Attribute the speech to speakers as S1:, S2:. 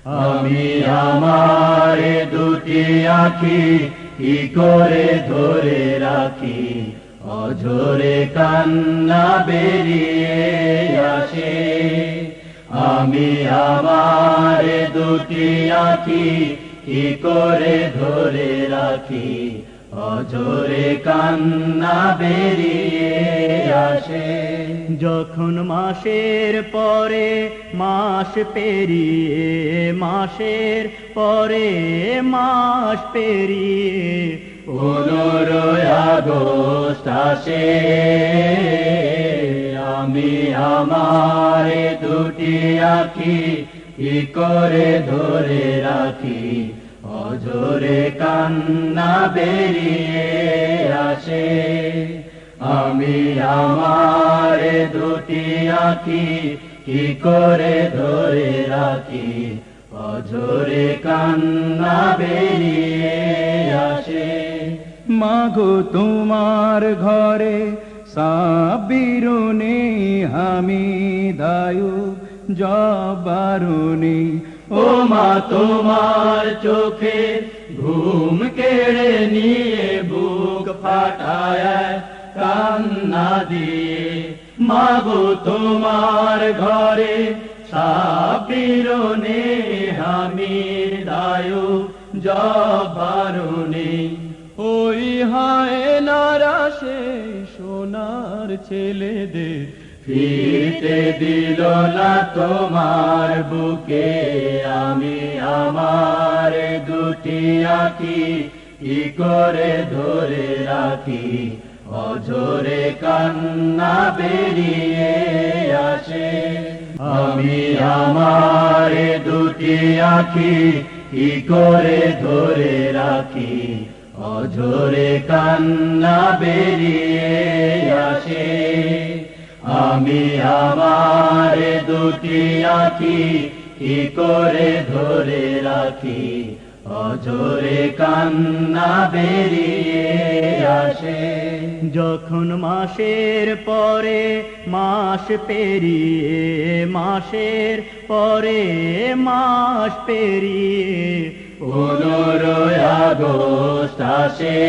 S1: আমি আমার দুটি আঁখি কি করে ধরে রাখি, অঝরে কান্না বেরিয়ে আসে। আমি আমার দুটি আঁখি কি করে ধরে রাখি, অঝরে কান্না বেরিয়ে আসে।
S2: যখন মাসের পরে মাস পেরিয়ে, মাসের পরে মাস পেরিয়ে
S1: 15 আগস্ট আসে। আমি আমার দুটি আঁখি কি করে ধরে রাখি, অঝরে কান্না বেরিয়ে আসে। আমি আমার দুটি আঁখি কি করে ধরে রাখি, অঝরে কান্না বেরিয়ে আসে।
S2: মাগো তোমার ঘরে সাবিরুনি হামিদায়ু জবারুনি।
S1: ও মা তোমার চোখে ঘুম কেড়ে নিয়ে বুক ফাটায় কান্না দিয়ে। মাগো তোমার ঘরে সাবিরুনি হামিদায়ু জবারুনি।
S2: ওই হায় নারা সেই সোনার ছেলেদের
S1: ফিরতে দিল না তোমার বুকে। আমি আমার দুটি আঁখি কি করে ধরে রাখি, অঝরে কান্না বেরিয়ে আসে। আমি আমার দুটি আঁখি কি করে ধরে রাখি, অঝরে কান্না বেরিয়ে আসে। আমি আমার দুটি আঁখি কি করে ধরে রাখি, অঝরে কান্না বেরিয়ে আসে।
S2: যখন মাসের পরে মাস পেরিয়ে, মাসের পরে মাস পেরিয়ে
S1: 15 আগস্ট আসে।